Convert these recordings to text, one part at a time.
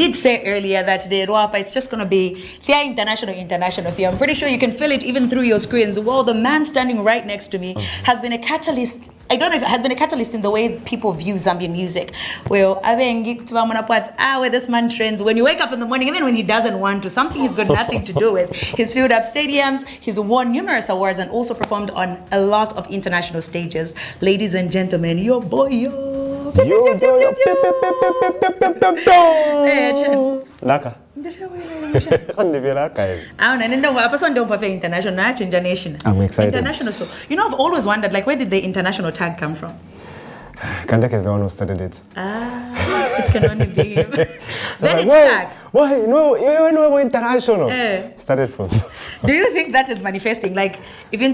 did say earlier that the Rwapa, it's just going to be Thea International Thea. I'm pretty sure you can feel it even through your screens. Well, the man standing right next to me has been a catalyst. I don't know if it has been a catalyst in the ways people view Zambian music. Well, where this man trends. When you wake up in the morning, even when he doesn't want to, something he's got nothing to do with. He's filled up stadiums, he's won numerous awards and also performed on a lot of international stages. Ladies and gentlemen, your boy, Laka. I'm excited. International. So, you know, I've always wondered, like, where did the international tag come from? Kandek is the one who started it. It can only be him. Then it's tag. Why? No, you know we're international. Started from. Do you think that is manifesting? Like, if in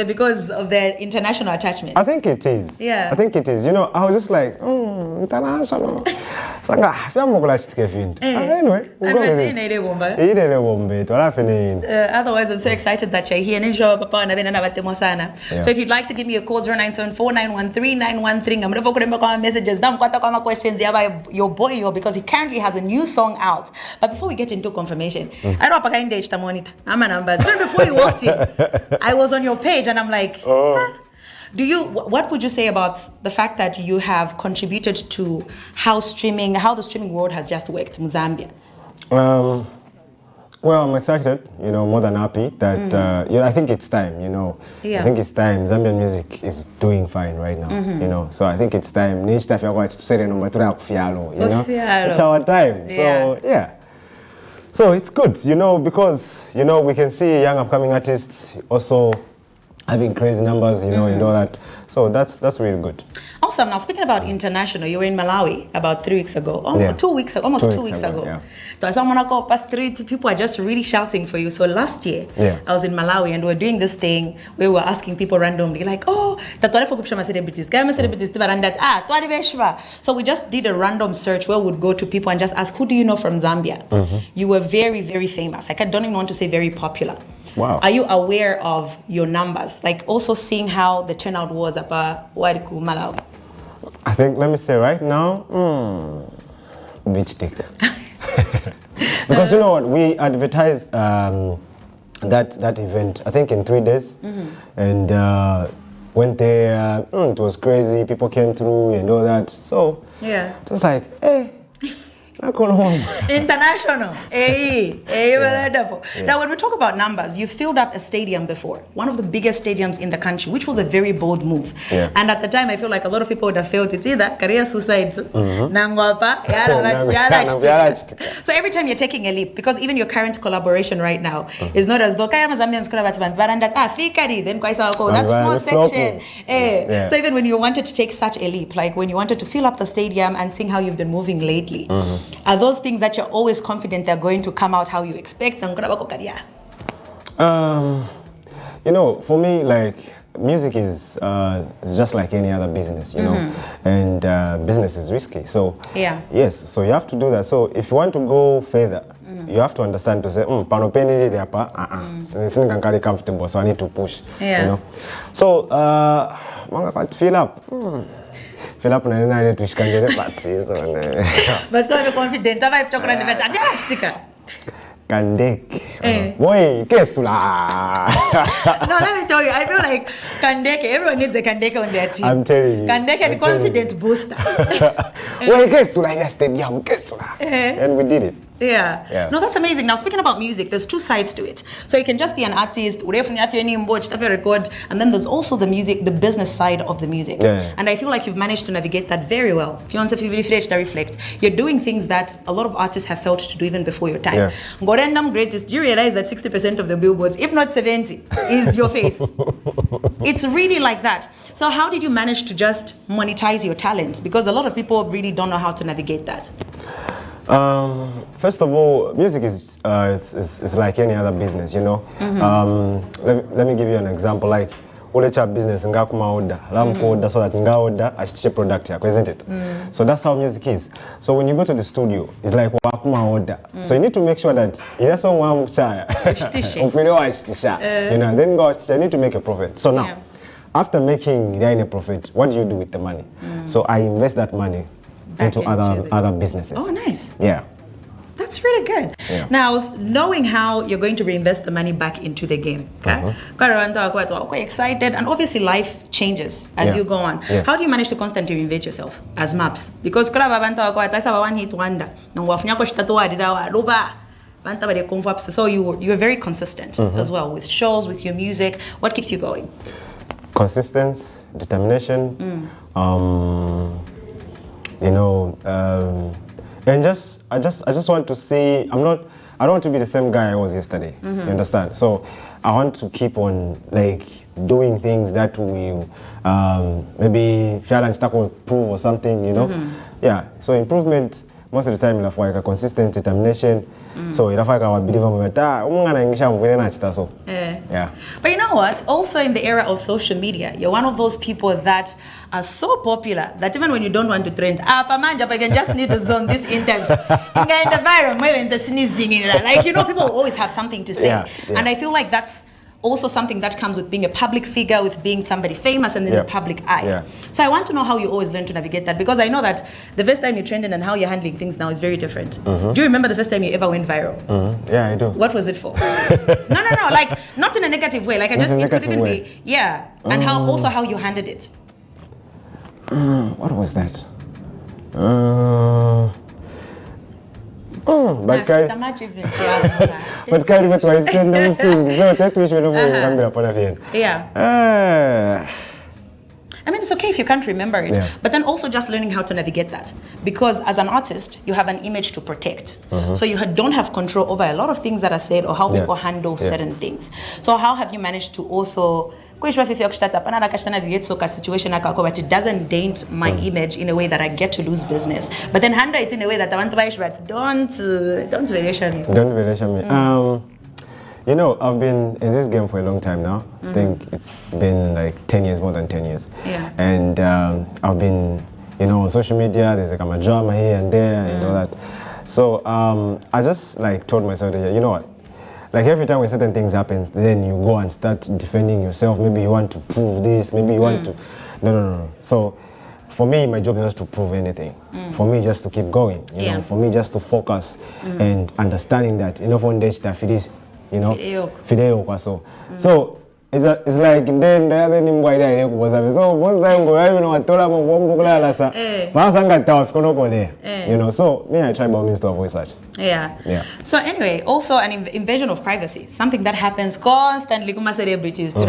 because of their international attachment? I think it is. Yeah. I think it is. You know, I was just like, international. Anyway, otherwise, I'm so excited that you're here. So if you'd like to give me a call, 0974913913. I'm going to messages. Questions your boy, because he currently has a new song out. But before we get into confirmation, I don't I'm a numbers. Even before you walked in, I was on your page and I'm like, what would you say about the fact that you have contributed to how the streaming world has just worked in Zambia? Well, I'm excited, you know, more than happy that, you know, I think it's time, you know. I think it's time. Zambian music is doing fine right now, you know. So I think it's time. You know, it's our time. So, yeah. So it's good, you know, because, you know, we can see young upcoming artists also having crazy numbers, you know, and all that. So that's really good. Awesome. Now, speaking about international, you were in Malawi about 3 weeks ago. Almost 2 weeks ago. Yeah. So people are just really shouting for you. So last year, I was in Malawi and we were doing this thing where we were asking people randomly, like, so we just did a random search where we would go to people and just ask, who do you know from Zambia? You were very, very famous. Like, I don't even want to say very popular. Wow. Are you aware of your numbers? Like, also seeing how the turnout was at Wariku, Malawi? I think, let me say right now, beach stick. Because you know what, we advertised that event, I think in 3 days, and went there, it was crazy, people came through and all that, so it was like, hey, international. Now, when we talk about numbers, you filled up a stadium before, one of the biggest stadiums in the country, which was a very bold move. And at the time, I feel like a lot of people would have felt it's either career suicide, so every time you're taking a leap, because even your current collaboration right now is not as though that small section. So even when you wanted to take such a leap, like when you wanted to fill up the stadium and seeing how you've been moving lately, are those things that you're always confident they're going to come out how you expect? You know, for me, like, music is just like any other business, you know, and business is risky. So, yes, so you have to do that. So if you want to go further, you have to understand to say, comfortable, so I need to push, you know. So, fill up. Fill up and I need to but go confident. Kandek. Boy, kesula. No, let me tell you, I feel like Kandeke, everyone needs a Kandeke on their team. I'm telling you. Kandeke and confidence booster. Boy, kesula in the stadium, kesula. And we did it. Yeah. No, that's amazing. Now, speaking about music, there's two sides to it. So you can just be an artist, record, and then there's also the music, the business side of the music. And I feel like you've managed to navigate that very well. If you want to reflect, you're doing things that a lot of artists have felt to do even before your time. Gorendam Greatest, you realize that 60% of the billboards, if not 70, is your face. It's really like that. So how did you manage to just monetize your talent? Because a lot of people really don't know how to navigate that. First of all, music is like any other business, you know. Let me give you an example. Like, ulecha business nga kuma order, order so that nga order ashtishe product yako, isn't it? So that's how music is. So when you go to the studio, it's like wakuma order. So you need to make sure that you song wa mchaya, you know, and then go you need to make a profit. So now, after making the profit, what do you do with the money? So I invest that money into other businesses. Oh, nice. Yeah. That's really good. Yeah. Now, knowing how you're going to reinvest the money back into the game, okay? Quite excited, and obviously life changes as you go on. Yeah. How do you manage to constantly reinvent yourself as maps? Because one hit wonder. So you're very consistent as well with shows, with your music. What keeps you going? Consistency, determination, you know, and I just want to see. I don't want to be the same guy I was yesterday. You understand? So I want to keep on like doing things that will maybe stuck will prove or something. You know, yeah. So improvement most of the time like a consistent determination. So I believe yeah. But you know what? Also in the era of social media, you're one of those people that are so popular that even when you don't want to trend, I can just need to zone this interview. Like, you know, people always have something to say. Yeah. And I feel like that's also something that comes with being a public figure, with being somebody famous and in the public eye. Yeah. So I want to know how you always learn to navigate that, because I know that the first time you're trending and how you're handling things now is very different. Do you remember the first time you ever went viral? Yeah, I do. What was it for? No, like not in a negative way. Like it could even be, and how you handled it. What was that? But Kari, but why trending things? So that we should have Yeah. I mean, it's okay if you can't remember it, Yeah. but then also just learning how to navigate that. Because as an artist, you have an image to protect. So you don't have control over a lot of things that are said or how people handle certain things. So how have you managed to also navigate a situation but it doesn't dent my image in a way that I get to lose business, but then handle it in a way that I want to buy, but don't relation me. Don't relation me. You know, I've been in this game for a long time now. I think it's been like 10 years, more than 10 years. Yeah. And I've been, you know, on social media, there's like a drama here and there and all that. So I just like told myself that, you know what, like every time when certain things happen, then you go and start defending yourself. Maybe you want to prove this, maybe you want to, no. So for me, my job is not to prove anything. For me, just to keep going, you know, for me just to focus and understanding that, you know, for this stuff it is, you know, Fideo. So it's like then the other name why I was so most time go even what told you know, so me I try by means to avoid such. Yeah. So anyway, also an invasion of privacy, something that happens constantly kuma celebrities to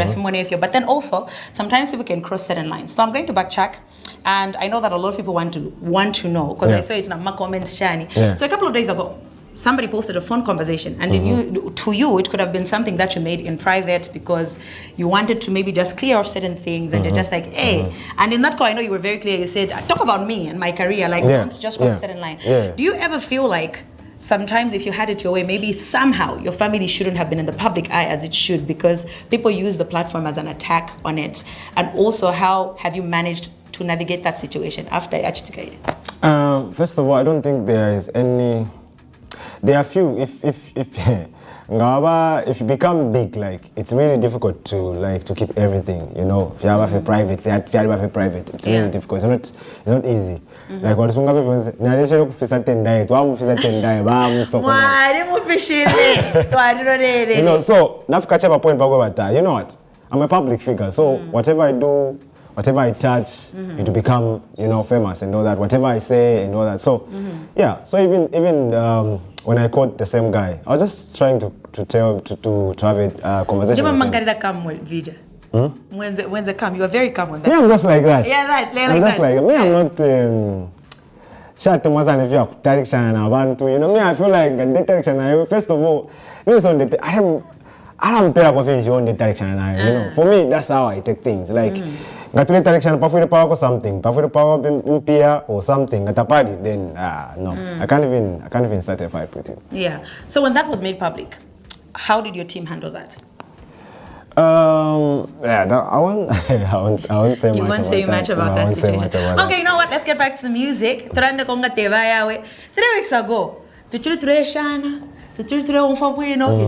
but then also sometimes people can cross certain lines. So I'm going to backtrack, and I know that a lot of people want to know, because I saw it in my comments, Shani. So a couple of days ago, somebody posted a phone conversation, and to you it could have been something that you made in private because you wanted to maybe just clear off certain things, and you're just like, hey, and in that call I know you were very clear. You said, talk about me and my career, like don't just cross a certain line. Do you ever feel like sometimes if you had it your way, maybe somehow your family shouldn't have been in the public eye as it should, because people use the platform as an attack on it? And also, how have you managed to navigate that situation after Achitikaide? First of all, I don't think there is any. There are few. If you become big, like it's really difficult to keep everything. You know, if you have a private, it's really difficult. It's not easy. Like what Sunga says, narration officer 10 diet, one officer 10 diet, you know, so now catch up a point, you know what? I'm a public figure, so whatever I do, whatever I touch, it will become, you know, famous and all that. Whatever I say and all that. So, yeah. So even when I caught the same guy, I was just trying to have a conversation. When they come, you are very calm on that. Yeah, I'm just like that. Yeah, I'm just like me. I'm not. Shut to myself if you direction and I want to. You know me. I feel like the direction. First of all, I don't pay up for your direction. You know, for me, that's how I take things. Like. Got to direction, pass with the power or something, pass with the power in or something at a party, then no, I can't even start a fight with you. Yeah. So when that was made public, how did your team handle that? I won't say much. You won't say much about that situation. Okay, you know what? Let's get back to the music. 3 weeks ago, you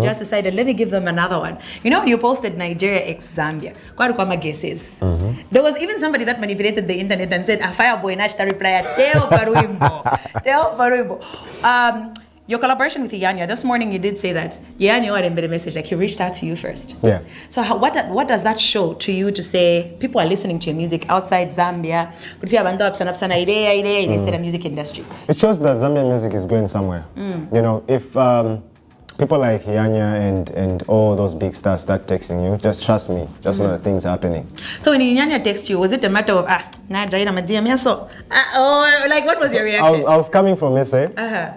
just decided, let me give them another one. You know, when you posted Nigeria x Zambia, guesses. There was even somebody that manipulated the internet and said, a fireboy Nashta reply at Teo Paruimbo. your collaboration with Iyanya, this morning you did say that Iyanya had a message, like he reached out to you first. Yeah. So what does that show to you to say people are listening to your music outside Zambia? Could you have in the music industry? It shows that Zambian music is going somewhere. You know, if people like Iyanya and all those big stars start texting you, just trust me, just know that things are happening. So when Iyanya texted you, was it a matter of or like what was your reaction? I was coming from SA.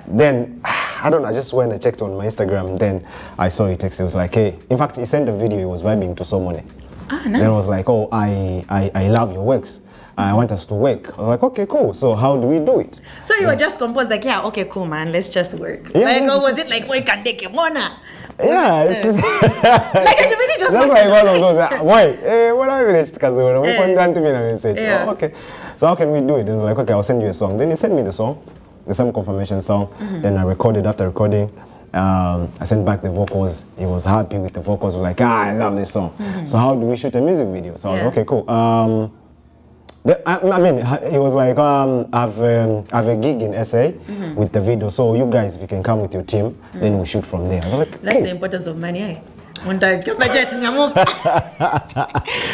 Then I don't know, I just went and checked on my Instagram, then I saw he texted. It was like, hey, in fact he sent a video, he was vibing to someone. Nice. Then I was like, oh, I love your works. I want us to work. I was like, okay, cool. So how do we do it? So you were just composed like, yeah, okay, cool, man. Let's just work. Yeah, like, or was it like, we can take him on? Yeah, it's just like you really just. That's like one of those. Why? What are you doing? We can't to me a message. Yeah. Oh, okay. So how can we do it? It was like, okay, I'll send you a song. Then he sent me the song, the same confirmation song. Then I recorded. After recording, I sent back the vocals. He was happy with the vocals. He was like, I love this song. So how do we shoot a music video? So I was like, okay, cool. I mean, he was like, I've a gig in SA with the video, so you guys, if you can come with your team, then we'll shoot from there. I was like, that's the importance of money, eh?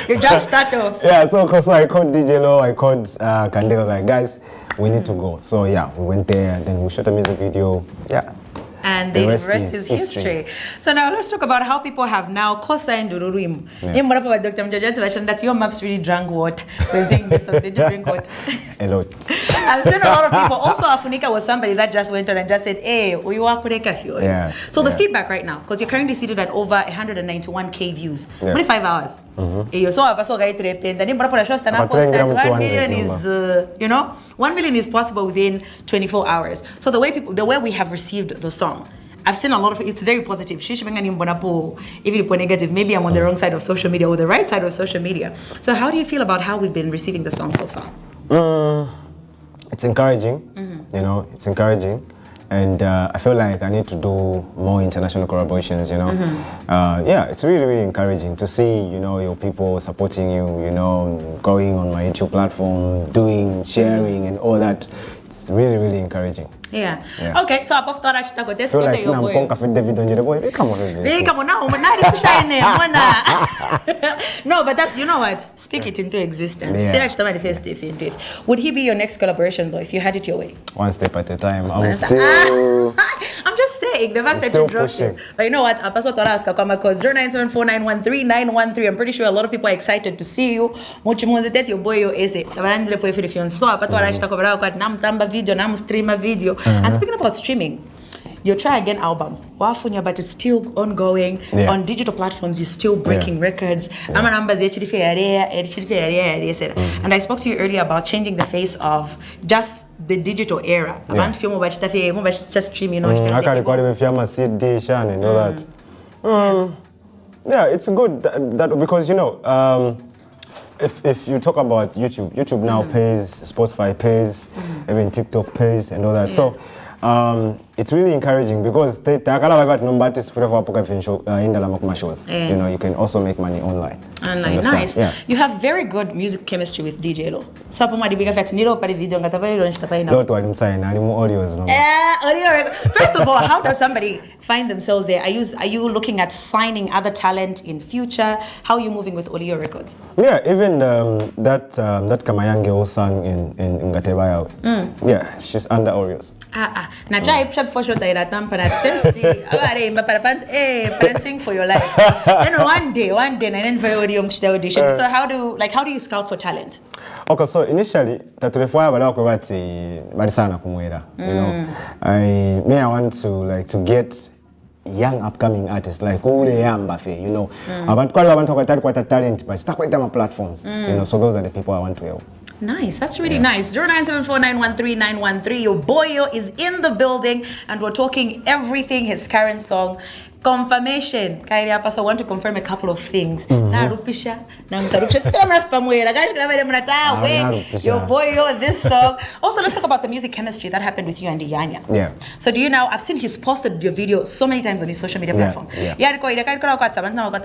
You just start off. Yeah, so I called DJ Lo, I called Kande, I was like, guys, we need to go. So yeah, we went there, and then we shot a music video, yeah. And the rest is history. So now let's talk about how people have now co-signed Ururim. That your maps really drank water. We're saying this stuff. Did you drink water? A lot. I've seen a lot of people. Also, Afunika was somebody that just went on and just said, hey, we want to yeah. So the feedback right now, because you're currently seated at over 191K views. 25 hours. So I was going to repent. And 1 million is, 1 million is possible within 24 hours. So the way we have received the song, I've seen a lot of it's very positive. Even if negative, maybe I'm on the wrong side of social media or the right side of social media. So how do you feel about how we've been receiving the song so far? It's encouraging. It's encouraging. And I feel like I need to do more international collaborations, Yeah, it's really, really encouraging to see, your people supporting you, going on my YouTube platform, doing, sharing, and all that. It's really, really encouraging. Yeah. Okay, so above that, I go feel like I'm going to David on the boy. Come on, no, but that's, you know what? Speak it into existence. Would he be your next collaboration though, if you had it your way? One step at a time. I'm just saying the fact that you dropped it. But you know what? Because 0974913913. I'm pretty sure a lot of people are excited to see you. Your boy, your essay. So I video, stream a video. And speaking about streaming, your Try Again album, but it's still ongoing. On digital platforms, you're still breaking records. And I spoke to you earlier about changing the face of just the digital era. Just streaming. I can record even CD and all that. Yeah, it's good that because if you talk about YouTube now pays, Spotify pays, even TikTok pays and all that. So it's really encouraging because you can also make money online. Nice. Yeah. You have very good music chemistry with DJ Lo. So first of all, how does somebody find themselves there? Are you looking at signing other talent in future? How are you moving with Olio Records? Yeah, even that Kamayange who sang in Ngatebaya. Yeah, she's under Oreos. For sure that prancing for your life. Then one day, and then very audition. So how do you scout for talent? Okay, so initially I want to get young upcoming artists like I want talent but platforms. So those are the people I want to help. Nice, that's really nice. 0974913913. Your boyo is in the building, and we're talking everything his current song. Confirmation. I want to confirm a couple of things. Your boyo, this song. Also, let's talk about the music chemistry that happened with you and Iyanya. Yeah. So do you now? I've seen he's posted your video so many times on his social media platform.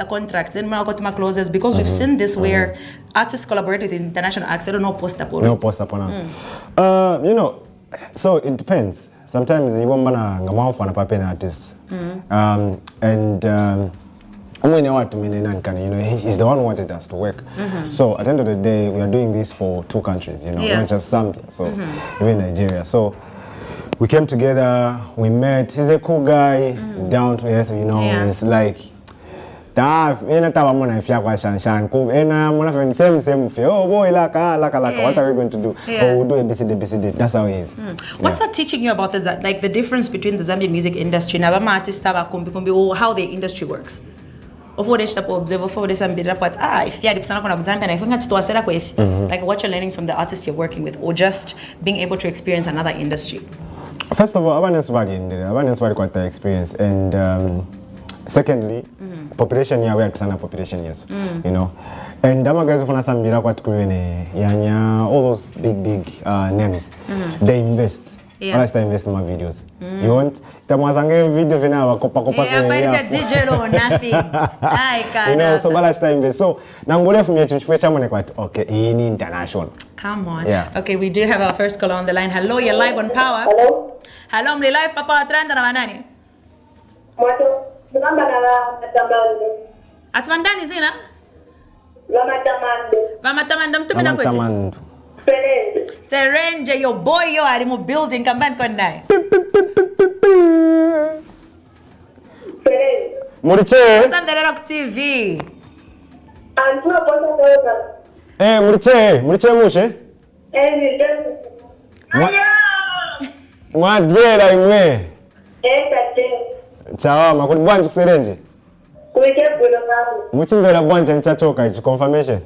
Contracts and closes because we've seen this where artists collaborate with international acts. I don't know post up. No post up. So it depends. sometimes even bana ngamafu anapapena artist. And you know, he's the one who wanted us to work. So at the end of the day, we are doing this for 2 countries, you know, not just Zambia, so even Nigeria. So we came together, we met. He's a cool guy, down to earth, you know. He's like, same what are we going to do? Oh, we'll do a BCD. That's how he is. What's that teaching you about this, like the difference between the Zambian music industry and how the industry works? Like what you're learning from the artists you're working with, or just being able to experience another industry? First of all, awareness quite the experience, and secondly, population here we are population, yes, you know, and guys from Zambia quite Iyanya, all those big names, they invest. I invest in my videos. You want video digital or nothing. You know, so I invest. So now I'm from here to quite okay in international. Come on. Yeah. Okay, we do have our first caller on the line. Hello, you're live on Power. Hello, I'm live Papa Atranda na manani. Atwandani zina? Vamatamanda mtumina kweti. Serenje, your boy, yo, are mu building kambani kwa nae. Muriche. Sanderera ku TV. Muriche mushe. Mwadera imwe. Chawa makuli bwanji kuserenje. Muchimbera bwanja nchachoka ichi confirmation.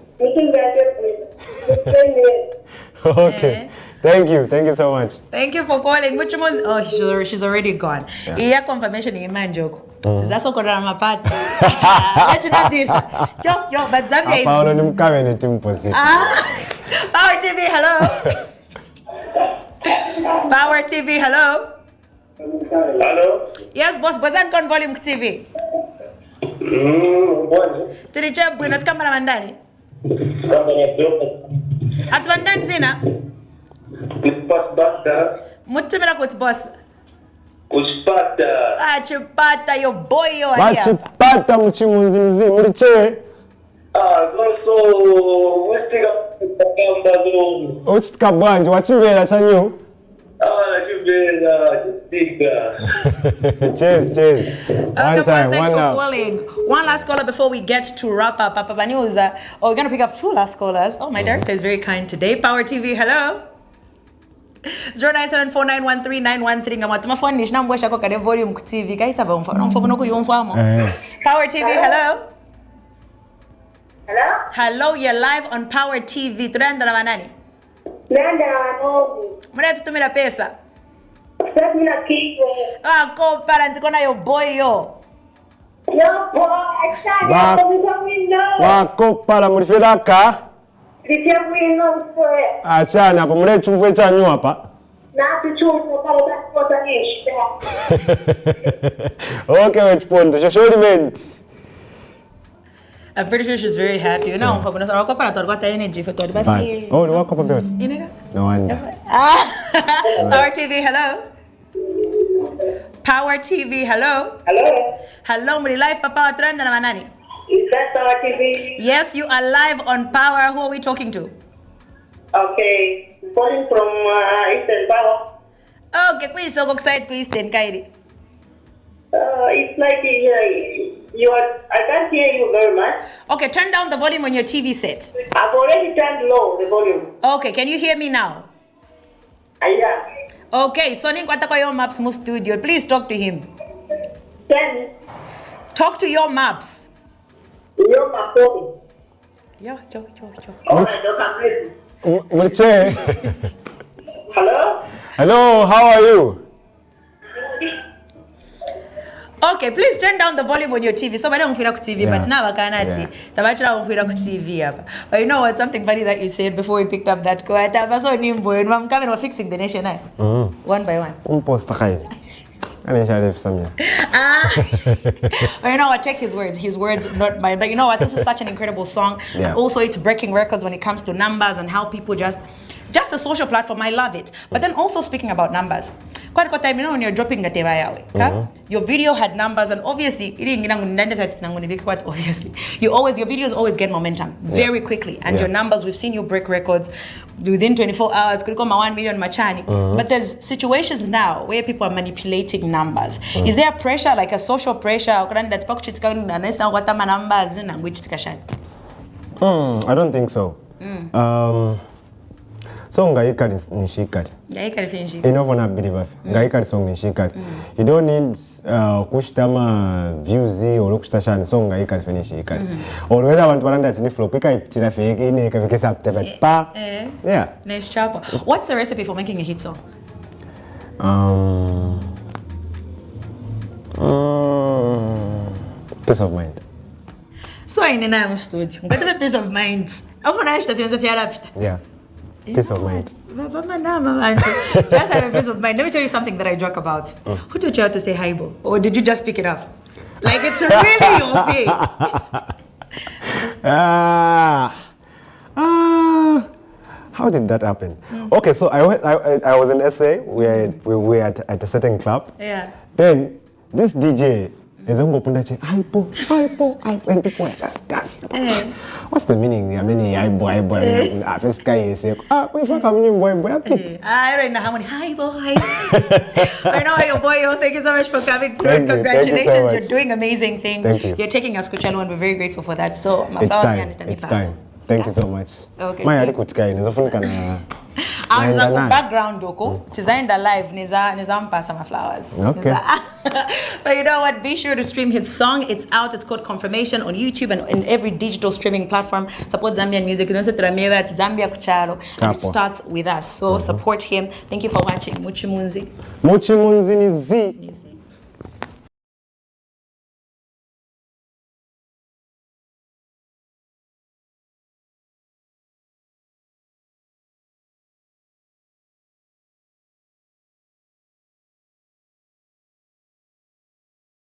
Okay. Thank you so much. Thank you for calling. Oh, she's already gone. Yeah, confirmation in Manjoko. That's all going to partner. Let's not this. Yo, but Zambia is. Power TV, hello. Power TV, hello. Hello. Yes, boss. Bazan con volume TV. Tilicha bwino tsikamba mandani. Atwandani zina? Mutumira kuti boss. Kuchipata. Chipata yo boy yo hapa. Chipata mchimunzi muriche. So westika kamba zo. Uchitika bwanje wachimvera chanyu. Cheers. One time, thanks one for love. calling. One last caller before we get to wrap up. Papa News. We're going to pick up 2 last callers. Oh, my director is very kind today. Power TV, hello. 0974913913. Ngamatuma phone nish nambwesha ko kade volume ku TV. Kaita ba umfa no kuyumfamo. Power TV, hello. Hello, you're live on Power TV. Tunaenda na manani? Mwana tutumira pesa. Ko para ndikona yo boy yo. Wako para mulifiraka. Achana hapo mule chumvwe chanyu hapa. Okay, wechipondo. Shoshoriment. I'm pretty sure she's very happy. You know, for energy for Oh, the walk up a bit. No wonder. Power TV, hello. Power TV, hello. Hello, Muri live Papa Atranda na manani. Is that Power TV? Yes, you are live on Power. Who are we talking to? Okay, calling from Eastern Power. Okay, please so excited to Eastern Kairi. It's like I can't hear you very much. Okay, turn down the volume on your TV set. I've already turned low the volume. Okay, can you hear me now? Yeah. Okay, Sonny Kwatako your maps mu studio. Please talk to him. Then Talk to your maps. your map. Yo. Alright, okay. Muriche. Hello, how are you? Okay, please turn down the volume on your TV. So I don't feel like TV, but now I can't see. But TV. But you know what? Something funny that you said before we picked up that quote. I'm coming. We're fixing the nation. One by one. But you know what? Take his words, not mine. But you know what? This is such an incredible song. Yeah. And also, it's breaking records when it comes to numbers and how people just the social platform. I love it. But then also speaking about numbers, quite a time, when you're dropping the teva yawe, your video had numbers, and obviously, obviously, your videos always get momentum very quickly, and your numbers, we've seen you break records within 24 hours, could come 1 million machani. But there's situations now where people are manipulating numbers. Is there pressure, like a social pressure? I don't think so. So ngaikali nishikali. Ngaikali finishikali. Inovona believe ngaikali song nishikali. You don't need kushitama views or kushitashani song ngaikali finishikali. Or whether abantu balanda tini flow pika itira fake ine kavikesa apteva pa. Yeah. Nice chapa. What's the recipe for making a hit song? Peace of mind. So in the studio, got a peace of mind. Yeah. Peace of mind. Just have a peace of mind. Let me tell you something that I joke about. Who taught you how to say hibo? Or did you just pick it up? Like, it's really your thing. How did that happen? Okay, so I was in SA. We were at a certain club. Yeah. Then this DJ is on hypo, and people are just dancing. What's the meaning? I mean, hypo. First guy is saying, we fuck boy. I don't know how many hypo. I know your boy. Thank you so much for coming through. Congratulations, you're doing amazing things. Thank you. You're taking us Kuchalo, and we're very grateful for that. So, it's time. Thank you so much. Okay. Background doko tizaenda live nizampasa my flowers. Okay. But you know what, be sure to stream his song. It's out. It's called Confirmation on YouTube and in every digital streaming platform. Support Zambian music. Zambia Kuchalo, and it starts with us. So support him. Thank you for watching. Muchimunzi. Muchimunzi ni Z.